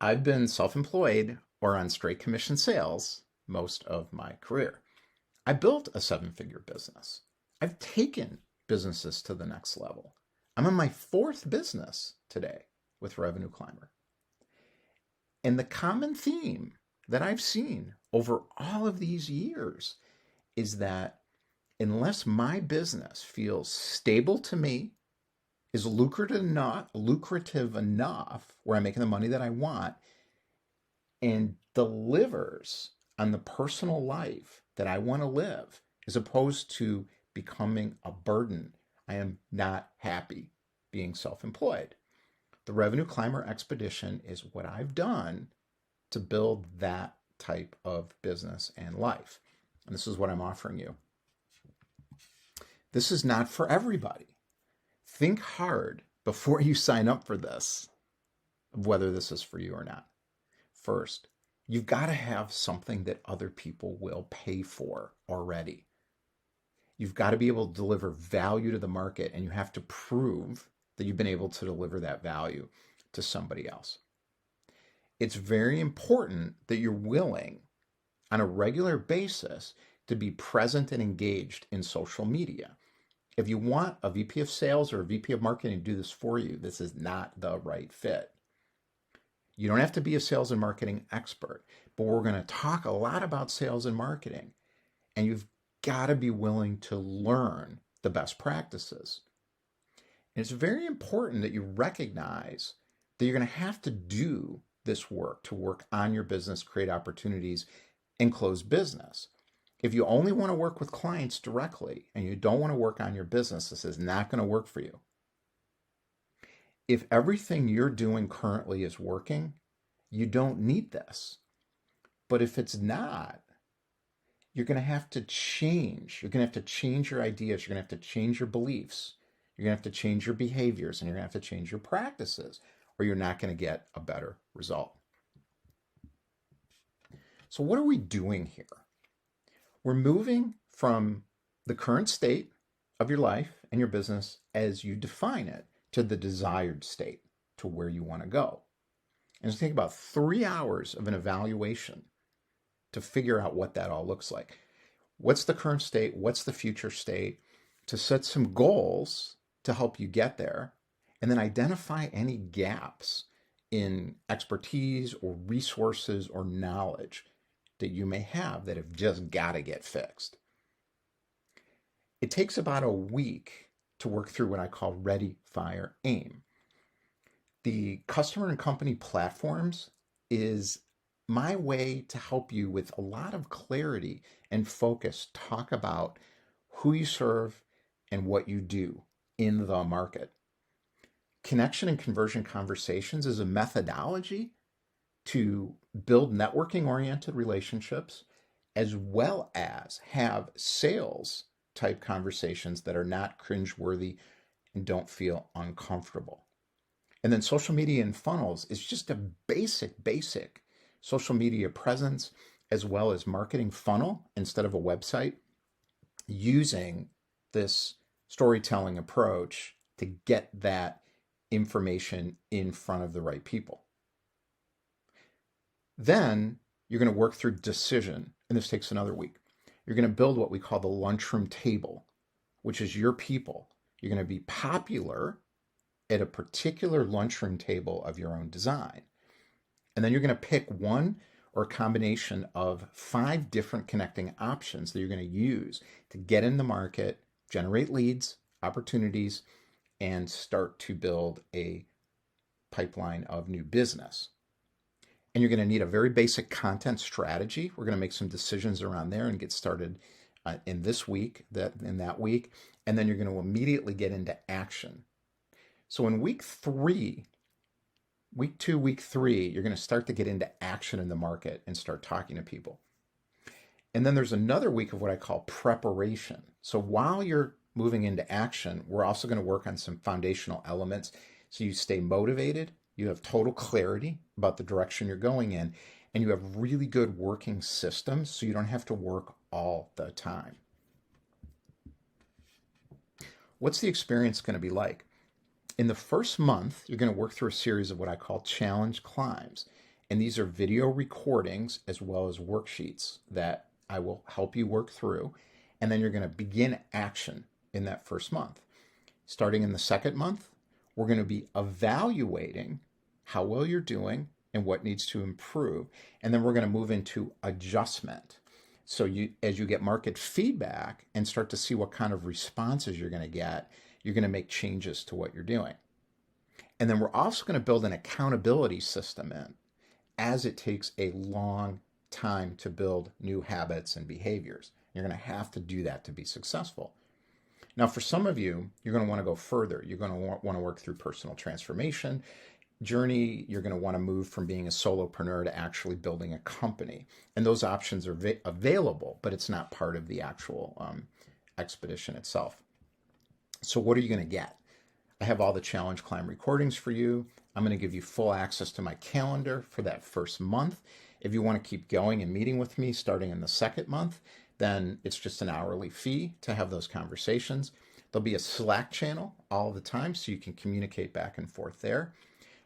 I've been self-employed or on straight commission sales most of my career. I built a seven-figure business. I've taken businesses to the next level. I'm on my fourth business today with Revenue Climber. And the common theme that I've seen over all of these years is that unless my business feels stable to me, is lucrative enough where I'm making the money that I want, and delivers on the personal life that I want to live, as opposed to becoming a burden, I am not happy being self employed. The Revenue Climber Expedition is what I've done to build that type of business and life. And this is what I'm offering you. This is not for everybody. Think hard before you sign up for this, of whether this is for you or not. First, you've got to have something that other people will pay for already. You've got to be able to deliver value to the market, and you have to prove that you've been able to deliver that value to somebody else. It's very important that you're willing on a regular basis to be present and engaged in social media. If you want a VP of sales or a VP of marketing to do this for you, this is not the right fit. You don't have to be a sales and marketing expert, but we're going to talk a lot about sales and marketing, and you've got to be willing to learn the best practices. And it's very important that you recognize that you're going to have to do this work to work on your business, create opportunities, and close business. If you only want to work with clients directly and you don't want to work on your business, this is not going to work for you. If everything you're doing currently is working, you don't need this. But if it's not, you're going to have to change. You're going to have to change your ideas. You're going to have to change your beliefs. You're going to have to change your behaviors, and you're going to have to change your practices, or you're not going to get a better result. So what are we doing here? We're moving from the current state of your life and your business as you define it to the desired state, to where you want to go. And it's going to take about 3 hours of an evaluation to figure out what that all looks like. What's the current state? What's the future state? To set some goals to help you get there, and then identify any gaps in expertise or resources or knowledge that you may have that have just got to get fixed. It takes about a week to work through what I call Ready, Fire, Aim. The customer and company platforms is my way to help you with a lot of clarity and focus, talk about who you serve and what you do in the market. Connection and conversion conversations is a methodology to build networking-oriented relationships, as well as have sales type conversations that are not cringeworthy and don't feel uncomfortable. And then social media and funnels is just a basic social media presence, as well as marketing funnel instead of a website, using this storytelling approach to get that information in front of the right people. Then you're going to work through decision, and this takes another week. You're going to build what we call the lunchroom table, which is your people. You're going to be popular at a particular lunchroom table of your own design. And then you're going to pick one or a combination of 5 different connecting options that you're going to use to get in the market, generate leads, opportunities, and start to build a pipeline of new business. And you're going to need a very basic content strategy. We're going to make some decisions around there and get started in this week, that week, and then you're going to immediately get into action. So in week 2, week 3, you're going to start to get into action in the market and start talking to people. And then there's another week of what I call preparation. So while you're moving into action, we're also going to work on some foundational elements so you stay motivated, you have total clarity about the direction you're going in, and you have really good working systems so you don't have to work all the time. What's the experience going to be like? In the first month, you're going to work through a series of what I call challenge climbs. And these are video recordings as well as worksheets that I will help you work through. And then you're going to begin action in that first month. Starting in the second month, we're going to be evaluating how well you're doing and what needs to improve. And then we're going to move into adjustment. So as you get market feedback and start to see what kind of responses you're going to get, you're going to make changes to what you're doing. And then we're also going to build an accountability system in, as it takes a long time to build new habits and behaviors. You're going to have to do that to be successful. Now, for some of you, you're going to want to go further. You're going to want to work through personal transformation journey. You're going to want to move from being a solopreneur to actually building a company. And those options are available, but it's not part of the actual expedition itself. So what are you going to get? I have all the Challenge Climb recordings for you. I'm going to give you full access to my calendar for that first month. If you want to keep going and meeting with me starting in the second month, then it's just an hourly fee to have those conversations. There'll be a Slack channel all the time so you can communicate back and forth there.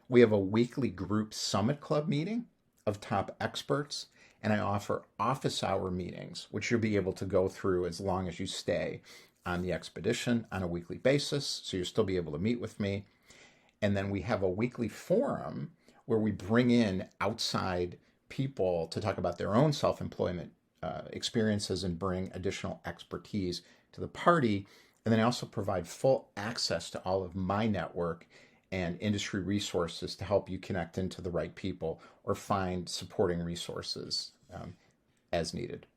We have a weekly group summit club meeting of top experts, and I offer office hour meetings, which you'll be able to go through as long as you stay on the expedition on a weekly basis. So you'll still be able to meet with me. And then we have a weekly forum where we bring in outside people to talk about their own self-employment experiences and bring additional expertise to the party. And then I also provide full access to all of my network and industry resources to help you connect into the right people or find supporting resources as needed.